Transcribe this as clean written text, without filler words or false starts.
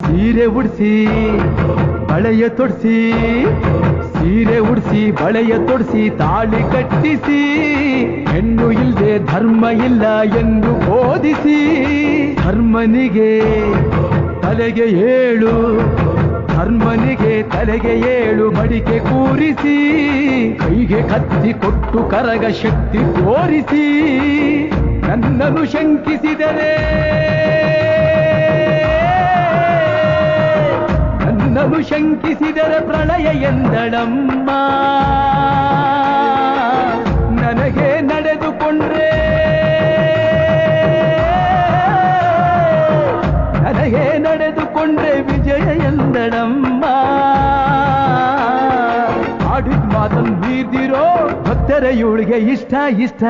ಸೀರೆ ಉಡಿಸಿ ಬಳೆಯ ತೊಡಿಸಿ ಸೀರೆ ಉಡಿಸಿ ಬಳೆಯ ತೊಡಿಸಿ ತಾಳಿ ಕಟ್ಟಿಸಿ ಹೆಣ್ಣು ಇಲ್ಲದೆ ಧರ್ಮ ಇಲ್ಲ ಎಂದು ಬೋಧಿಸಿ ಧರ್ಮನಿಗೆ ತಲೆಗೆ ಏಳು ಧರ್ಮನಿಗೆ ತಲೆಗೆ ಏಳು ಮಡಿಕೆ ಕೂರಿಸಿ ಕೈಗೆ ಕತ್ತಿ ಕೊಟ್ಟು ಕರಗ ಶಕ್ತಿ ತೋರಿಸಿ ನನ್ನನ್ನು ಶಂಕಿಸಿದರೆ ನನ್ನನ್ನು ಶಂಕಿಸಿದರೆ ಪ್ರಳಯ ಎಂದಳಮ್ಮ ನನಗೆ ನಡೆದುಕೊಂಡ್ರೆ ನನಗೆ ನಡೆದುಕೊಂಡ್ರೆ ವಿಜಯ ಎಂದಳಮ್ಮ ಆಡಿದ ಮಾತನ್ನು ಮೀರ್ದಿರೋ ಭಕ್ತರ ಇವಳಿಗೆ ಇಷ್ಟ ಇಷ್ಟ